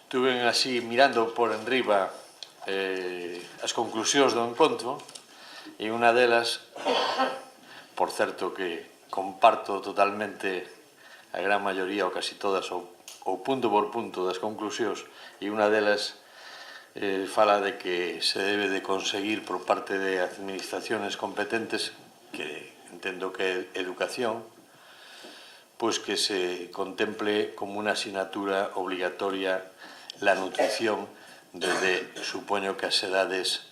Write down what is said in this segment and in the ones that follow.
Estuve así mirando por enriba as conclusións do encontro e unha delas, por certo que comparto totalmente a gran maioría ou casi todas ou punto por punto das conclusións, e unha delas fala de que se debe de conseguir por parte de administraciones competentes, que entendo que é educación, pois que se contemple como unha asignatura obligatoria la nutrición desde, supoño que as edades,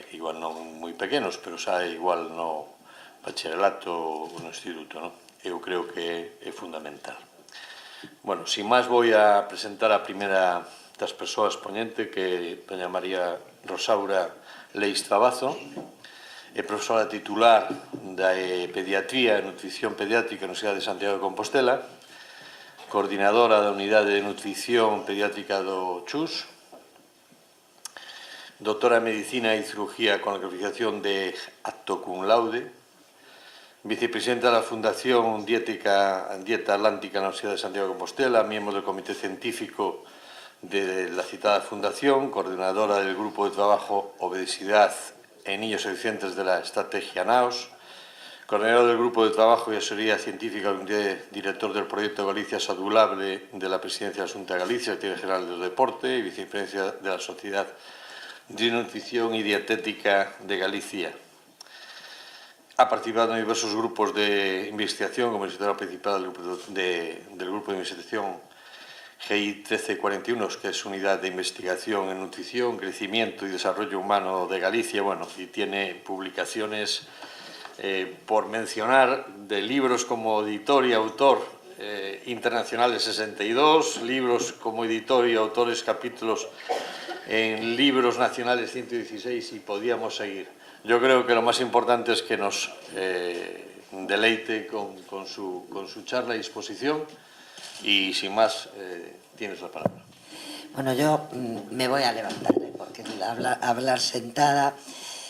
igual non moi pequenos, pero xa igual no bacharelato ou no instituto, non? Eu creo que é fundamental. Bueno, sin máis, vou a presentar a primeira das persoas ponente, que é doña María Rosaura Leis Trabazo, é profesora titular da Pediatría e Nutrición Pediátrica na Universidade de Santiago de Compostela, coordinadora da Unidade de Nutrición Pediátrica do CHUS, doctora en Medicina e Cirugía con la calificación de acto cum laude, vicepresidenta da Fundación Dieta Atlántica na Universidade de Santiago de Compostela, miembro del Comité Científico de la citada fundación, coordinadora del Grupo de Trabajo Obesidad en Niños y Adolescentes de la Estrategia NAOS, coordinador del Grupo de Trabajo y Asesoría Científica del Comité Director del Proyecto Galicia Saludable de la Presidencia de la Xunta de Galicia, Secretaría General del Deporte y vicepresidencia de la Sociedad de Nutrición y Dietética de Galicia. Ha participado en diversos grupos de investigación, como investigadora principal del Grupo de Investigación GI 1341, que es Unidad de Investigación en Nutrición, Crecimiento y Desarrollo Humano de Galicia, bueno, y tiene publicaciones, por mencionar, de libros como editor y autor internacional de 62, libros como editor y autores capítulos en libros nacionales 116, y podíamos seguir. Yo creo que lo más importante es que nos deleite con su charla y exposición. Y sin más, tienes la palabra. Bueno, yo me voy a levantar, porque hablar sentada.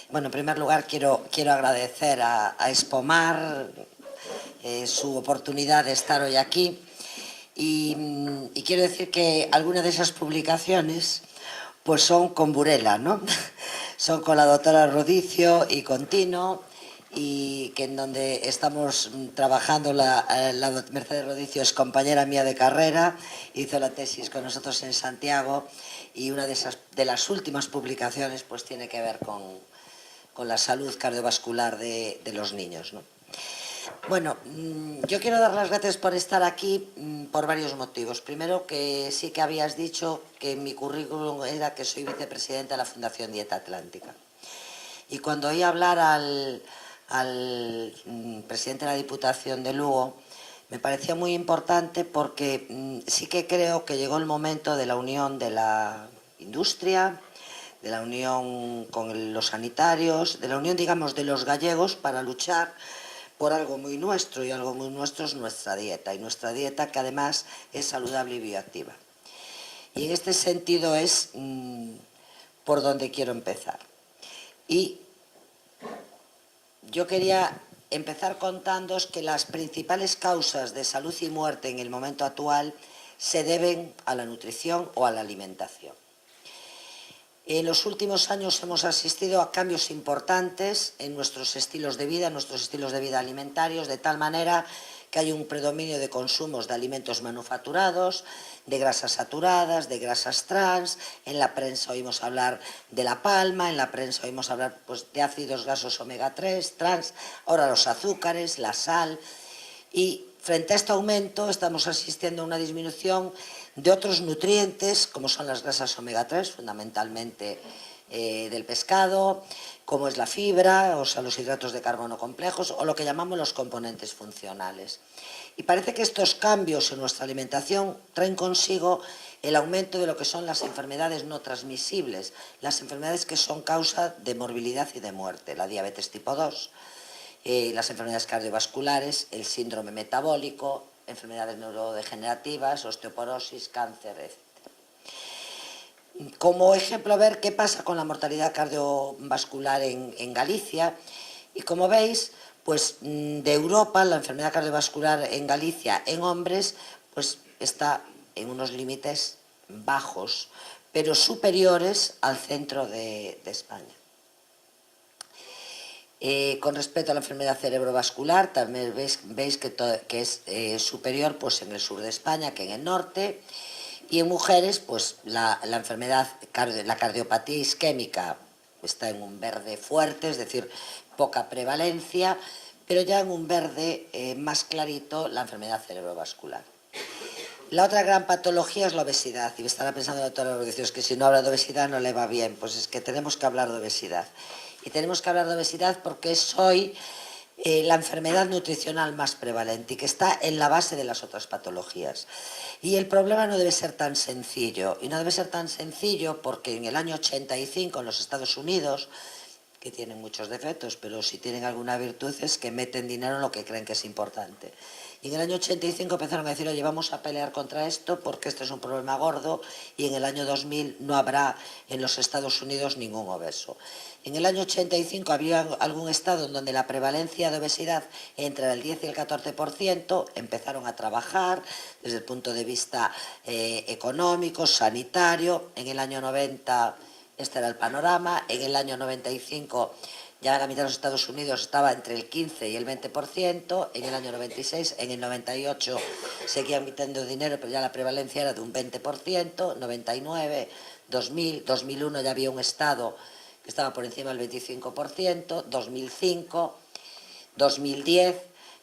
Bueno, en primer lugar quiero agradecer a Expomar su oportunidad de estar hoy aquí, y quiero decir que algunas de esas publicaciones pues son con Burela, ¿no? Son con la doctora Rodicio y con Tino, y que en donde estamos trabajando, la Mercedes Rodicio es compañera mía de carrera, hizo la tesis con nosotros en Santiago, y una de las últimas publicaciones pues tiene que ver con la salud cardiovascular de los niños, ¿no? Bueno, yo quiero dar las gracias por estar aquí por varios motivos. Primero, que sí que habías dicho que en mi currículum era que soy vicepresidenta de la Fundación Dieta Atlántica. Y cuando oí hablar al presidente de la Diputación de Lugo, me parecía muy importante, porque sí que creo que llegó el momento de la unión de la industria, de la unión con los sanitarios, de la unión, digamos, de los gallegos para luchar por algo muy nuestro, y algo muy nuestro es nuestra dieta, y nuestra dieta que además es saludable y bioactiva. Y en este sentido es por donde quiero empezar. Y yo quería empezar contándoos que las principales causas de salud y muerte en el momento actual se deben a la nutrición o a la alimentación. En los últimos años hemos asistido a cambios importantes en nuestros estilos de vida, alimentarios, de tal manera que hay un predominio de consumos de alimentos manufacturados, de grasas saturadas, de grasas trans. En la prensa oímos hablar de la palma, en la prensa oímos hablar pues, de ácidos grasos omega 3, trans, ahora los azúcares, la sal. Y frente a este aumento estamos asistiendo a una disminución de otros nutrientes, como son las grasas omega 3, fundamentalmente del pescado, como es la fibra, o sea, los hidratos de carbono complejos, o lo que llamamos los componentes funcionales. Y parece que estos cambios en nuestra alimentación traen consigo el aumento de lo que son las enfermedades no transmisibles, las enfermedades que son causa de morbilidad y de muerte, la diabetes tipo 2, las enfermedades cardiovasculares, el síndrome metabólico, enfermedades neurodegenerativas, osteoporosis, cáncer, etc. Como ejemplo, a ver qué pasa con la mortalidad cardiovascular en Galicia. Y como veis, pues de Europa, la enfermedad cardiovascular en Galicia en hombres pues está en unos límites bajos, pero superiores al centro de España. Con respecto a la enfermedad cerebrovascular, también veis que es superior pues, en el sur de España que en el norte. Y en mujeres, pues la enfermedad, la cardiopatía isquémica está en un verde fuerte, es decir, poca prevalencia, pero ya en un verde más clarito la enfermedad cerebrovascular. La otra gran patología es la obesidad. Y me estará pensando la doctora Rodríguez que si no habla de obesidad no le va bien. Pues es que tenemos que hablar de obesidad. Y tenemos que hablar de obesidad porque es hoy la enfermedad nutricional más prevalente y que está en la base de las otras patologías. Y el problema no debe ser tan sencillo. Y no debe ser tan sencillo porque en el año 85 en los Estados Unidos, que tienen muchos defectos, pero si tienen alguna virtud es que meten dinero en lo que creen que es importante. Y en el año 85 empezaron a decir, oye, vamos a pelear contra esto porque este es un problema gordo y en el año 2000 no habrá en los Estados Unidos ningún obeso. En el año 85 había algún estado en donde la prevalencia de obesidad entre el 10 y el 14%, empezaron a trabajar desde el punto de vista económico, sanitario. En el año 90 este era el panorama, en el año 95 ya la mitad de los Estados Unidos estaba entre el 15 y el 20%, en el año 96, en el 98 seguían metiendo dinero, pero ya la prevalencia era de un 20%, 99, 2000, 2001 ya había un estado que estaba por encima del 25%, 2005, 2010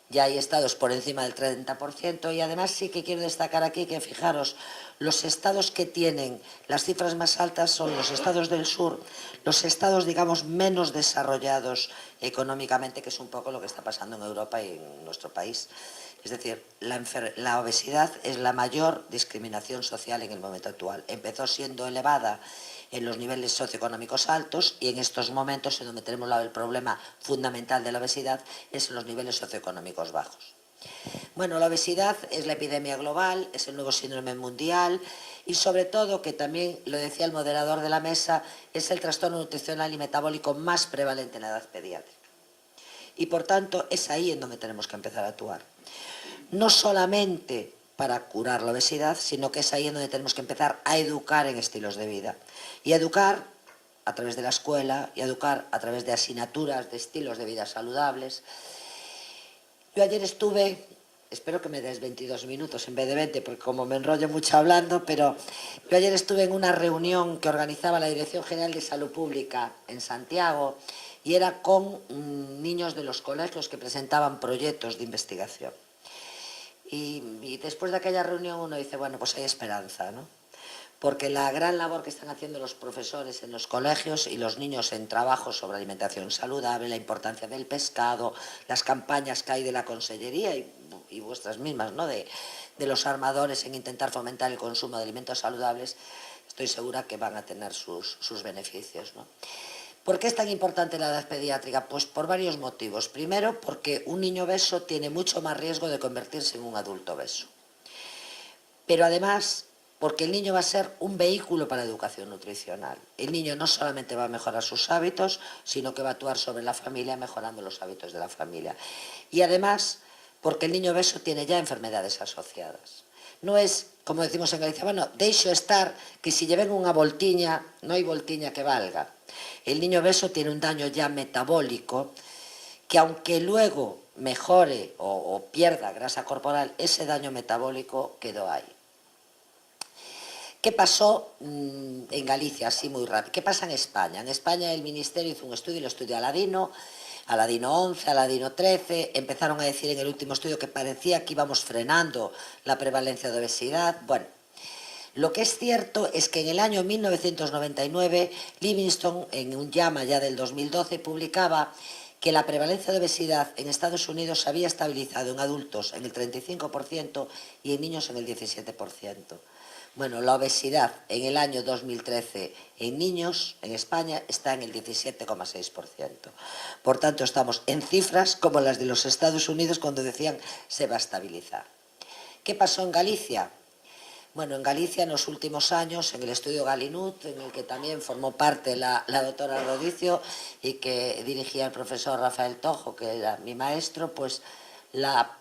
ya hay estados por encima del 30% y además sí que quiero destacar aquí que fijaros, los estados que tienen las cifras más altas son los estados del sur, los estados digamos menos desarrollados económicamente, que es un poco lo que está pasando en Europa y en nuestro país. Es decir, la obesidad es la mayor discriminación social en el momento actual. Empezó siendo elevada en los niveles socioeconómicos altos y en estos momentos en donde tenemos el problema fundamental de la obesidad es en los niveles socioeconómicos bajos. Bueno, la obesidad es la epidemia global, es el nuevo síndrome mundial y sobre todo, que también lo decía el moderador de la mesa, es el trastorno nutricional y metabólico más prevalente en la edad pediátrica. Y por tanto es ahí en donde tenemos que empezar a actuar. No solamente para curar la obesidad, sino que es ahí en donde tenemos que empezar a educar en estilos de vida. Y educar a través de la escuela, y educar a través de asignaturas de estilos de vida saludables. Yo ayer estuve, espero que me des 22 minutos en vez de 20, porque como me enrollo mucho hablando, pero yo ayer estuve en una reunión que organizaba la Dirección General de Salud Pública en Santiago y era con niños de los colegios que presentaban proyectos de investigación. Y después de aquella reunión uno dice, bueno, pues hay esperanza, ¿no? Porque la gran labor que están haciendo los profesores en los colegios y los niños en trabajos sobre alimentación saludable, la importancia del pescado, las campañas que hay de la Consellería y vuestras mismas, ¿no? de los armadores en intentar fomentar el consumo de alimentos saludables, estoy segura que van a tener sus beneficios, ¿no? ¿Por qué es tan importante la edad pediátrica? Pues por varios motivos. Primero, porque un niño obeso tiene mucho más riesgo de convertirse en un adulto obeso. Pero además, porque el niño va a ser un vehículo para la educación nutricional. El niño no solamente va a mejorar sus hábitos, sino que va a actuar sobre la familia mejorando los hábitos de la familia. Y además, porque el niño obeso tiene ya enfermedades asociadas. No es, como decimos en Galicia, bueno, deixo estar que si lleven unha voltiña, no hai voltiña que valga. El niño obeso tiene un daño ya metabólico que aunque luego mejore o pierda grasa corporal, ese daño metabólico quedó ahí. ¿Qué pasó en Galicia, así muy rápido? ¿Qué pasa en España? En España el Ministerio hizo un estudio, el estudio Aladino 11, Aladino 13, empezaron a decir en el último estudio que parecía que íbamos frenando la prevalencia de obesidad. Bueno, lo que es cierto es que en el año 1999 Livingstone, en un llama ya del 2012, publicaba que la prevalencia de obesidad en Estados Unidos se había estabilizado en adultos en el 35% y en niños en el 17%. Bueno, la obesidad en el año 2013 en niños en España está en el 17,6%. Por tanto, estamos en cifras como las de los Estados Unidos cuando decían se va a estabilizar. ¿Qué pasó en Galicia? Bueno, en Galicia en los últimos años, en el estudio Galinut, en el que también formó parte la doctora Rodicio y que dirigía el profesor Rafael Tojo, que era mi maestro, pues la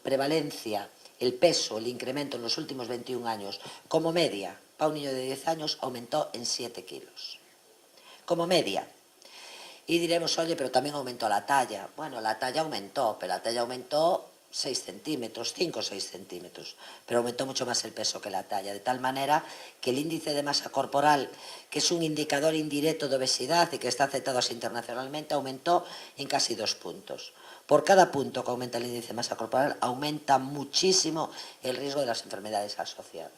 prevalencia, el peso, el incremento en los últimos 21 años, como media, para un niño de 10 años aumentó en 7 kilos, como media. Y diremos, oye, pero también aumentó la talla. Bueno, la talla aumentó, pero la talla aumentó 6 centímetros, 5 o 6 centímetros, pero aumentó mucho más el peso que la talla, de tal manera que el índice de masa corporal, que es un indicador indirecto de obesidad y que está aceptado así internacionalmente, aumentó en casi 2 puntos. Por cada punto que aumenta el índice de masa corporal, aumenta muchísimo el riesgo de las enfermedades asociadas.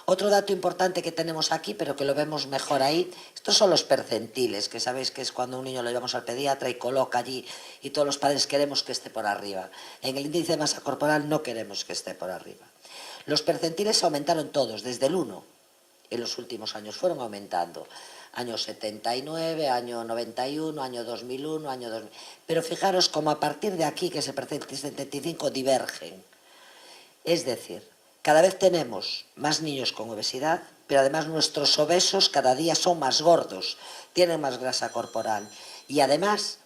Otro dato importante que tenemos aquí, pero que lo vemos mejor ahí, estos son los percentiles, que sabéis que es cuando un niño lo llevamos al pediatra y coloca allí y todos los padres queremos que esté por arriba. En el índice de masa corporal no queremos que esté por arriba. Los percentiles aumentaron todos, desde el 1 en los últimos años, fueron aumentando. Año 79, año 91, año 2001, año 2000. Pero fijaros como a partir de aquí, que ese percentil 75, divergen. Es decir, cada vez tenemos más niños con obesidad, pero además nuestros obesos cada día son más gordos, tienen más grasa corporal. Y además,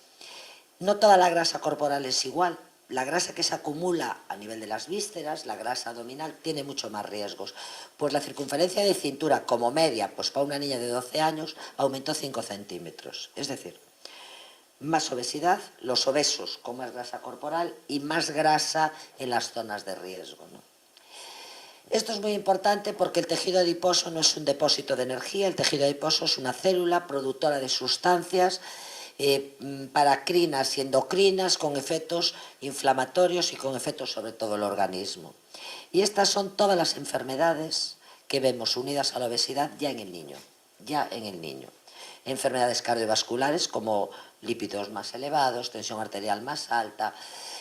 no toda la grasa corporal es igual. La grasa que se acumula a nivel de las vísceras, la grasa abdominal, tiene mucho más riesgos. Pues la circunferencia de cintura como media, pues para una niña de 12 años, aumentó 5 centímetros. Es decir, más obesidad, los obesos con más grasa corporal y más grasa en las zonas de riesgo, ¿no? Esto es muy importante porque el tejido adiposo no es un depósito de energía, el tejido adiposo es una célula productora de sustancias paracrinas y endocrinas con efectos inflamatorios y con efectos sobre todo el organismo. Y estas son todas las enfermedades que vemos unidas a la obesidad ya en el niño. Enfermedades cardiovasculares como lípidos más elevados, tensión arterial más alta,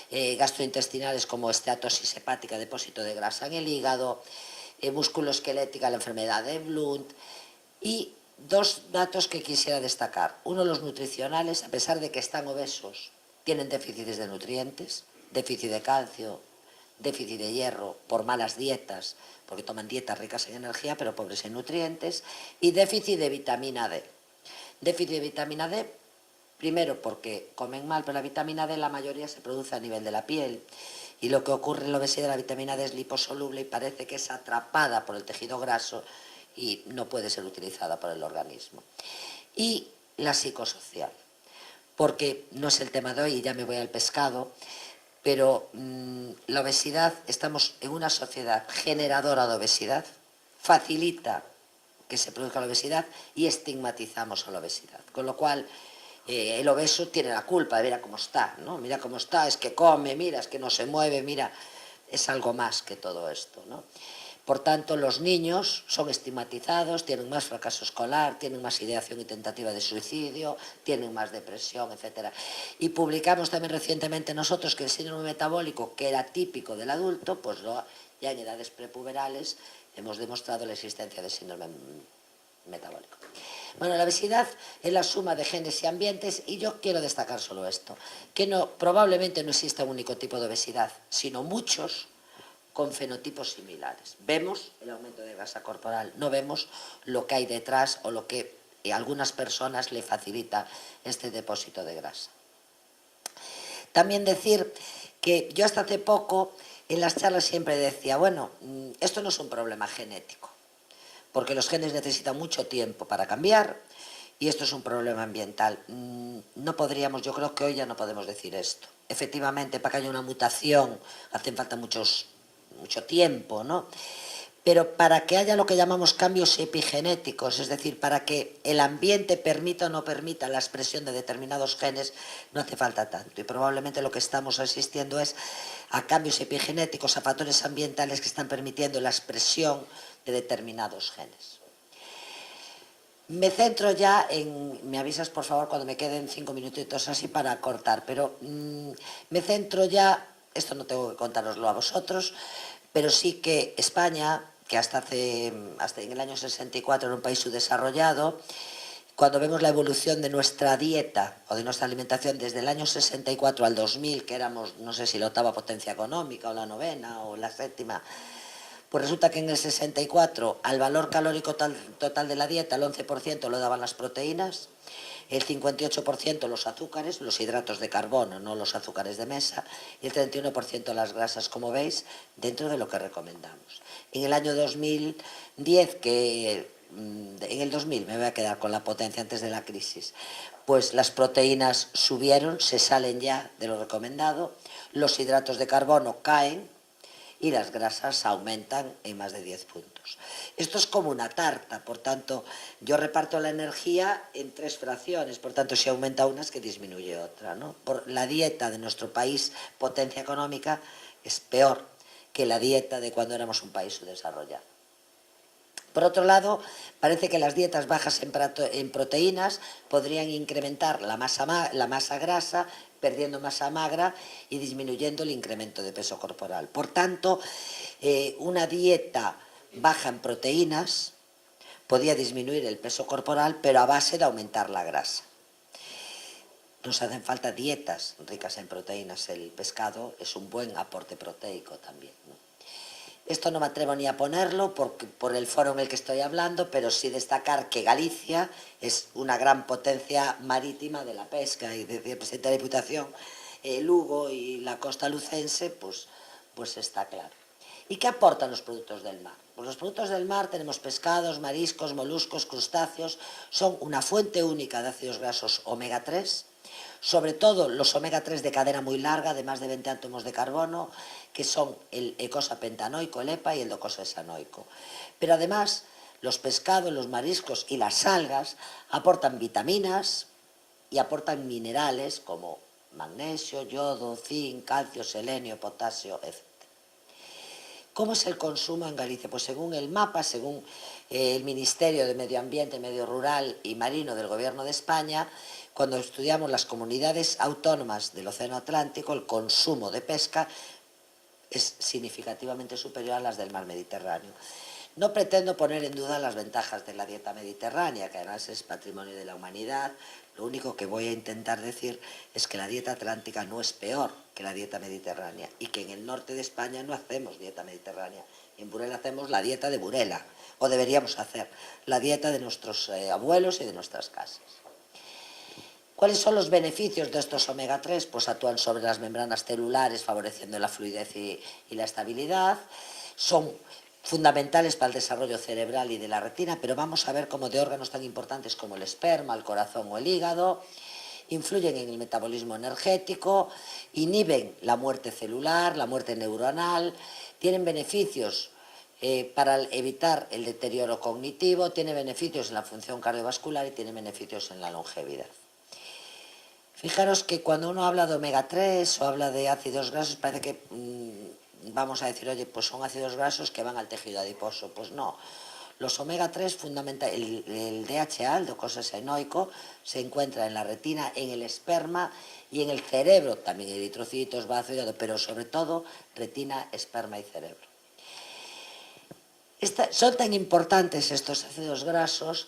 gastrointestinales como esteatosis hepática, depósito de grasa en el hígado, musculoesquelética, la enfermedad de Blount. Y dos datos que quisiera destacar. Uno, los nutricionales, a pesar de que están obesos, tienen déficits de nutrientes, déficit de calcio, déficit de hierro por malas dietas, porque toman dietas ricas en energía, pero pobres en nutrientes, y déficit de vitamina D. Déficit de vitamina D, primero porque comen mal, pero la vitamina D la mayoría se produce a nivel de la piel. Y lo que ocurre en la obesidad, la vitamina D es liposoluble y parece que es atrapada por el tejido graso y no puede ser utilizada por el organismo. Y la psicosocial, porque no es el tema de hoy y ya me voy al pescado, pero la obesidad, estamos en una sociedad generadora de obesidad, facilita que se produzca la obesidad y estigmatizamos a la obesidad, con lo cual el obeso tiene la culpa de mira cómo está, ¿no? Mira cómo está, es que come, mira, es que no se mueve, mira, es algo más que todo esto, ¿no? Por tanto, los niños son estigmatizados, tienen más fracaso escolar, tienen más ideación y tentativa de suicidio, tienen más depresión, etc. Y publicamos también recientemente nosotros que el síndrome metabólico, que era típico del adulto, pues ya en edades prepuberales hemos demostrado la existencia del síndrome metabólico. Bueno, la obesidad es la suma de genes y ambientes y yo quiero destacar solo esto, que probablemente no exista un único tipo de obesidad, sino muchos con fenotipos similares. Vemos el aumento de grasa corporal, no vemos lo que hay detrás o lo que a algunas personas le facilita este depósito de grasa. También decir que yo hasta hace poco en las charlas siempre decía, bueno, esto no es un problema genético, porque los genes necesitan mucho tiempo para cambiar y esto es un problema ambiental. No podríamos, yo creo que hoy ya no podemos decir esto. Efectivamente, para que haya una mutación hacen falta mucho tiempo, ¿no? Pero para que haya lo que llamamos cambios epigenéticos, es decir, para que el ambiente permita o no permita la expresión de determinados genes, no hace falta tanto. Y probablemente lo que estamos asistiendo es a cambios epigenéticos, a factores ambientales que están permitiendo la expresión de determinados genes. Me centro ya en, me avisas por favor cuando me queden 5 minutitos así para cortar, pero me centro ya, esto no tengo que contároslo a vosotros, pero sí que España, que hasta en el año 64 era un país subdesarrollado, cuando vemos la evolución de nuestra dieta o de nuestra alimentación desde el año 64 al 2000, que éramos, no sé si la 8ª potencia económica o la 9ª o la 7ª, pues resulta que en el 64 al valor calórico total de la dieta el 11% lo daban las proteínas, el 58% los azúcares, los hidratos de carbono, no los azúcares de mesa, y el 31% las grasas, como veis, dentro de lo que recomendamos. En el año 2010, en el 2000, me voy a quedar con la potencia antes de la crisis, pues las proteínas subieron, se salen ya de lo recomendado, los hidratos de carbono caen y las grasas aumentan en más de 10 puntos. Esto es como una tarta, por tanto, yo reparto la energía en 3 fracciones, por tanto, si aumenta una es que disminuye otra, ¿no? La dieta de nuestro país, potencia económica, es peor que la dieta de cuando éramos un país subdesarrollado. Por otro lado, parece que las dietas bajas en proteínas podrían incrementar la masa grasa, perdiendo masa magra y disminuyendo el incremento de peso corporal. Por tanto, una dieta baja en proteínas podía disminuir el peso corporal, pero a base de aumentar la grasa. Nos hacen falta dietas ricas en proteínas. El pescado es un buen aporte proteico también, ¿no? Esto no me atrevo ni a ponerlo por el foro en el que estoy hablando, pero sí destacar que Galicia es una gran potencia marítima de la pesca y decía el presidente de la Diputación, Lugo y la costa lucense, pues está claro. ¿Y qué aportan los productos del mar? Pues los productos del mar tenemos pescados, mariscos, moluscos, crustáceos, son una fuente única de ácidos grasos omega 3, sobre todo los omega 3 de cadena muy larga, de más de 20 átomos de carbono, que son el eicosapentanoico, el EPA y el docosahexanoico. Pero además, los pescados, los mariscos y las algas aportan vitaminas y aportan minerales como magnesio, yodo, zinc, calcio, selenio, potasio, etc. ¿Cómo es el consumo en Galicia? Pues según el mapa, según el Ministerio de Medio Ambiente, Medio Rural y Marino del Gobierno de España, cuando estudiamos las comunidades autónomas del Océano Atlántico, el consumo de pesca es significativamente superior a las del mar Mediterráneo. No pretendo poner en duda las ventajas de la dieta mediterránea, que además es patrimonio de la humanidad. Lo único que voy a intentar decir es que la dieta atlántica no es peor que la dieta mediterránea y que en el norte de España no hacemos dieta mediterránea. En Burela hacemos la dieta de Burela, o deberíamos hacer la dieta de nuestros abuelos y de nuestras casas. ¿Cuáles son los beneficios de estos omega 3? Pues actúan sobre las membranas celulares, favoreciendo la fluidez y la estabilidad. Son fundamentales para el desarrollo cerebral y de la retina, pero vamos a ver cómo de órganos tan importantes como el esperma, el corazón o el hígado influyen en el metabolismo energético, inhiben la muerte celular, la muerte neuronal, tienen beneficios para evitar el deterioro cognitivo, tienen beneficios en la función cardiovascular y tienen beneficios en la longevidad. Fijaros que cuando uno habla de omega 3 o habla de ácidos grasos parece que vamos a decir, oye, pues son ácidos grasos que van al tejido adiposo. Pues no. Los omega 3, el DHA, el docosahexanoico, se encuentra en la retina, en el esperma y en el cerebro, también eritrocitos, bazo, hígado, pero sobre todo retina, esperma y cerebro. Son tan importantes estos ácidos grasos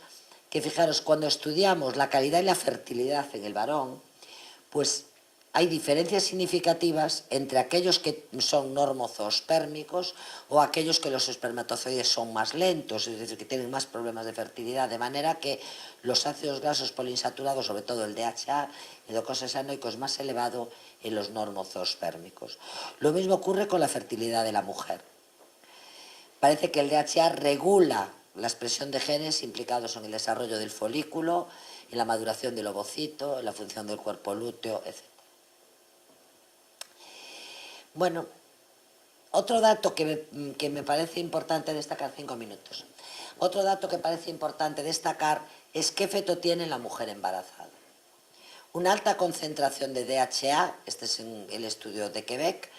que, fijaros, cuando estudiamos la calidad y la fertilidad en el varón, pues hay diferencias significativas entre aquellos que son normozoospermicos o aquellos que los espermatozoides son más lentos, es decir, que tienen más problemas de fertilidad, de manera que los ácidos grasos poliinsaturados, sobre todo el DHA, el docosahexanoico, es más elevado en los normozoospermicos. Lo mismo ocurre con la fertilidad de la mujer. Parece que el DHA regula la expresión de genes implicados en el desarrollo del folículo, en la maduración del ovocito, en la función del cuerpo lúteo, etc. Bueno, otro dato que me parece importante destacar, 5 minutos. Otro dato que parece importante destacar es qué efecto tiene en la mujer embarazada. Una alta concentración de DHA, este es el estudio de Quebec,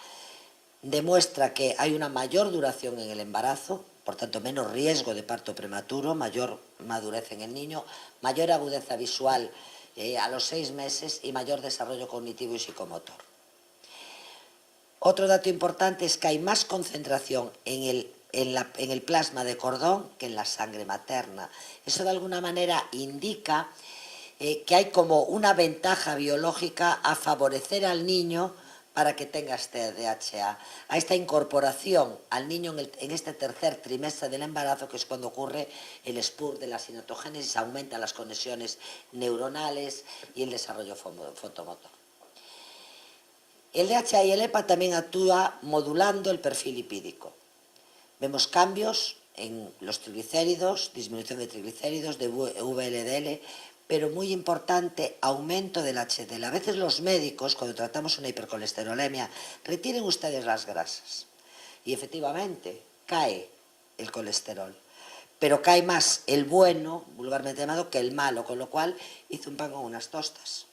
demuestra que hay una mayor duración en el embarazo, por tanto menos riesgo de parto prematuro, mayor madurez en el niño, mayor agudeza visual a los 6 meses y mayor desarrollo cognitivo y psicomotor. Otro dato importante es que hay más concentración en el plasma de cordón que en la sangre materna. Eso de alguna manera indica que hay como una ventaja biológica a favorecer al niño para que tenga este DHA, a esta incorporación al niño en este tercer trimestre del embarazo, que es cuando ocurre el spurt de la sinatogénesis, aumentan las conexiones neuronales y el desarrollo fotomotor. El DHA y el EPA también actúa modulando el perfil lipídico. Vemos cambios en los triglicéridos, disminución de triglicéridos, de VLDL, pero muy importante, aumento del HDL. A veces los médicos, cuando tratamos una hipercolesterolemia, retiren ustedes las grasas. Y efectivamente, cae el colesterol. Pero cae más el bueno, vulgarmente llamado, que el malo, con lo cual hice un pan con unas tostas.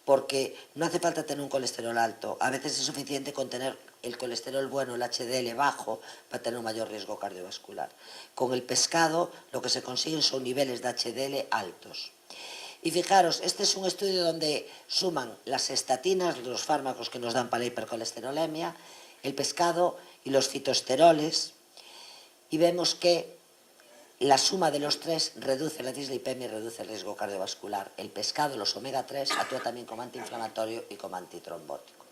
Porque no hace falta tener un colesterol alto. A veces es suficiente con tener el colesterol bueno, el HDL bajo, para tener un mayor riesgo cardiovascular. Con el pescado lo que se consiguen son niveles de HDL altos. Y fijaros, este es un estudio donde suman las estatinas, los fármacos que nos dan para la hipercolesterolemia, el pescado y los fitoesteroles, y vemos que la suma de los tres reduce la dislipemia y reduce el riesgo cardiovascular. El pescado, los omega 3, actúa también como antiinflamatorio y como antitrombótico.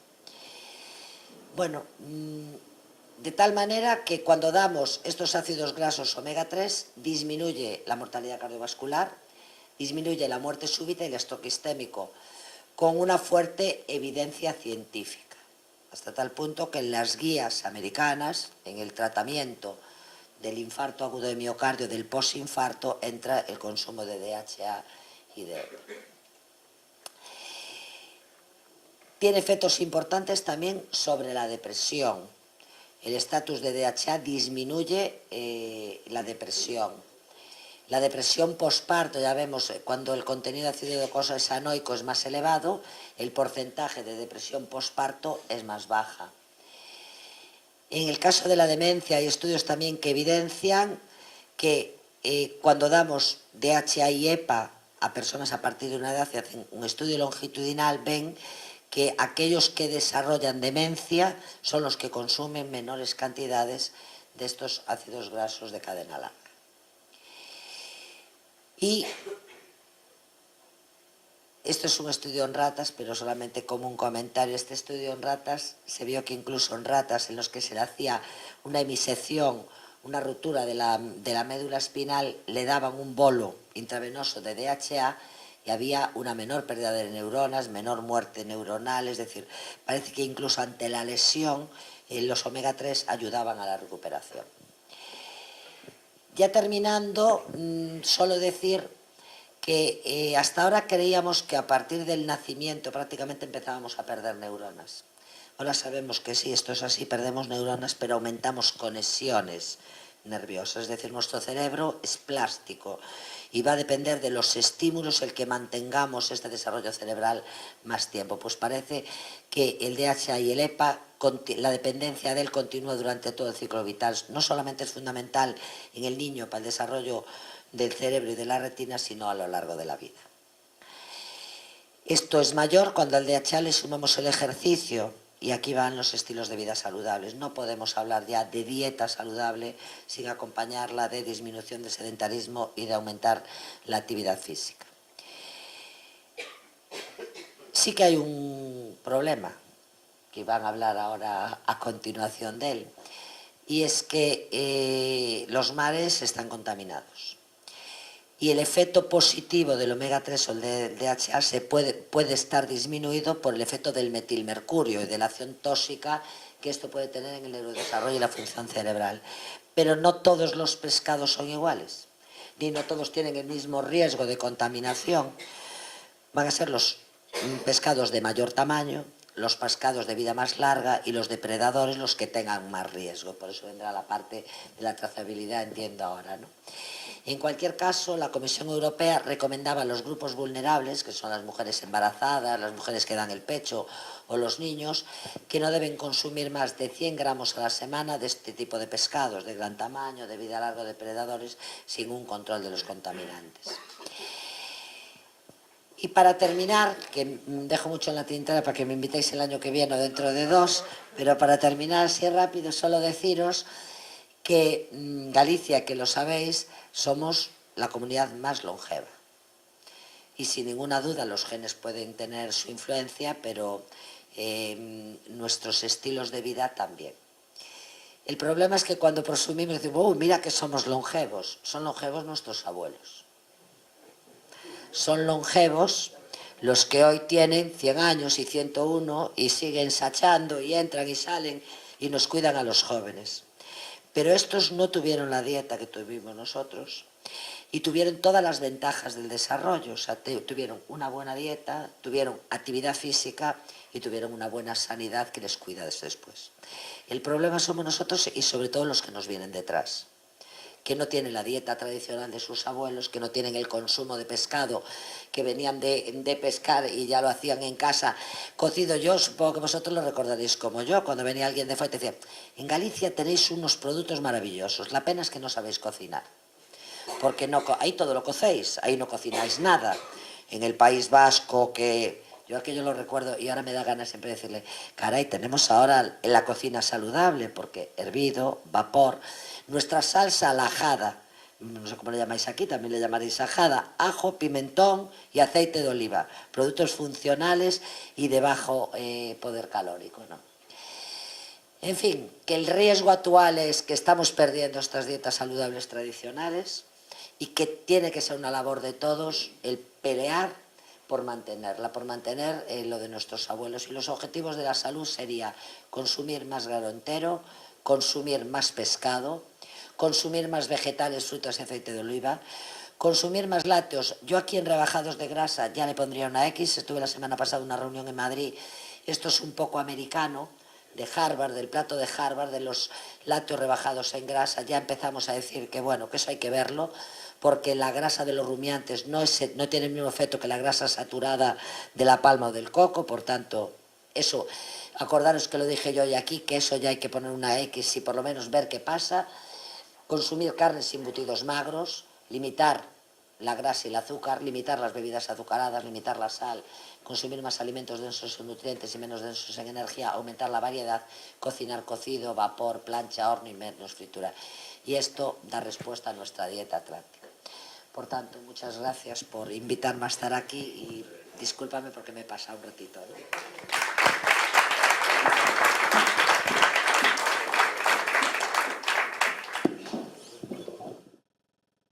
Bueno, de tal manera que cuando damos estos ácidos grasos omega 3 disminuye la mortalidad cardiovascular, disminuye la muerte súbita y el estoque isquémico, con una fuerte evidencia científica, hasta tal punto que en las guías americanas, en el tratamiento del infarto agudo de miocardio, del posinfarto, entra el consumo de DHA y de EPA. Tiene efectos importantes también sobre la depresión. El estatus de DHA disminuye la depresión. La depresión posparto, ya vemos, cuando el contenido de ácido docosahexaenoico es más elevado, el porcentaje de depresión posparto es más baja. En el caso de la demencia hay estudios también que evidencian que cuando damos DHA y EPA a personas a partir de una edad y hacen un estudio longitudinal, ven que aquellos que desarrollan demencia son los que consumen menores cantidades de estos ácidos grasos de cadena larga. Y esto es un estudio en ratas, pero solamente como un comentario. Este estudio en ratas se vio que incluso en ratas en los que se le hacía una hemisección, una ruptura de la médula espinal, le daban un bolo intravenoso de DHA y había una menor pérdida de neuronas, menor muerte neuronal, es decir, parece que incluso ante la lesión los omega 3 ayudaban a la recuperación. Ya terminando, solo decir que hasta ahora creíamos que a partir del nacimiento prácticamente empezábamos a perder neuronas. Ahora sabemos que sí, esto es así, perdemos neuronas, pero aumentamos conexiones nerviosas. Es decir, nuestro cerebro es plástico y va a depender de los estímulos el que mantengamos este desarrollo cerebral más tiempo. Pues parece que el DHA y el EPA, la dependencia de él continúa durante todo el ciclo vital. No solamente es fundamental en el niño para el desarrollo del cerebro y de la retina, sino a lo largo de la vida. Esto es mayor cuando al DHA le sumamos el ejercicio, y aquí van los estilos de vida saludables. No podemos hablar ya de dieta saludable sin acompañarla de disminución del sedentarismo y de aumentar la actividad física. Sí que hay un problema, que van a hablar ahora a continuación de él, y es que los mares están contaminados. Y el efecto positivo del omega 3 o del DHA puede estar disminuido por el efecto del metilmercurio y de la acción tóxica que esto puede tener en el neurodesarrollo y la función cerebral. Pero no todos los pescados son iguales, ni no todos tienen el mismo riesgo de contaminación. Van a ser los pescados de mayor tamaño, los pescados de vida más larga y los depredadores los que tengan más riesgo. Por eso vendrá la parte de la trazabilidad, entiendo ahora, ¿no? En cualquier caso, la Comisión Europea recomendaba a los grupos vulnerables, que son las mujeres embarazadas, las mujeres que dan el pecho o los niños, que no deben consumir más de 100 gramos a la semana de este tipo de pescados de gran tamaño, de vida larga, depredadores, sin un control de los contaminantes. Y para terminar, que dejo mucho en la tintera para que me invitéis el año que viene o dentro de 2, pero para terminar así rápido, solo deciros que Galicia, que lo sabéis, somos la comunidad más longeva. Y sin ninguna duda los genes pueden tener su influencia, pero nuestros estilos de vida también. El problema es que cuando presumimos decimos, oh, mira que somos longevos. Son longevos nuestros abuelos. Son longevos los que hoy tienen 100 años y 101 y siguen sachando y entran y salen y nos cuidan a los jóvenes. Pero estos no tuvieron la dieta que tuvimos nosotros y tuvieron todas las ventajas del desarrollo. O sea, tuvieron una buena dieta, tuvieron actividad física y tuvieron una buena sanidad que les cuida después. El problema somos nosotros y sobre todo los que nos vienen detrás, que no tienen la dieta tradicional de sus abuelos, que no tienen el consumo de pescado, que venían de pescar y ya lo hacían en casa cocido. Yo supongo que vosotros lo recordaréis como yo, cuando venía alguien de fuera y decía, en Galicia tenéis unos productos maravillosos, la pena es que no sabéis cocinar, porque no, ahí todo lo cocéis, ahí no cocináis nada. En el País Vasco, que yo aquello lo recuerdo y ahora me da ganas siempre de decirle, caray, tenemos ahora la cocina saludable, porque hervido, vapor, nuestra salsa alajada, no sé cómo le llamáis aquí, también le llamaréis ajada, ajo, pimentón y aceite de oliva, productos funcionales y de bajo poder calórico, ¿no? En fin, que el riesgo actual es que estamos perdiendo estas dietas saludables tradicionales y que tiene que ser una labor de todos el pelear por mantenerla, por mantener lo de nuestros abuelos. Y los objetivos de la salud sería consumir más grano entero, consumir más pescado, consumir más vegetales, frutas y aceite de oliva, consumir más lácteos. Yo aquí en rebajados de grasa ya le pondría una X, estuve la semana pasada en una reunión en Madrid, esto es un poco americano, de Harvard, del plato de Harvard, de los lácteos rebajados en grasa, ya empezamos a decir que bueno, que eso hay que verlo, porque la grasa de los rumiantes no tiene el mismo efecto que la grasa saturada de la palma o del coco, por tanto, eso, acordaros que lo dije yo hoy aquí, que eso ya hay que poner una X y por lo menos ver qué pasa, consumir carnes y embutidos magros, limitar la grasa y el azúcar, limitar las bebidas azucaradas, limitar la sal, consumir más alimentos densos en nutrientes y menos densos en energía, aumentar la variedad, cocinar cocido, vapor, plancha, horno y menos fritura. Y esto da respuesta a nuestra dieta atlántica. Por tanto, muchas gracias por invitarme a estar aquí y discúlpame porque me he pasado un ratito, ¿no?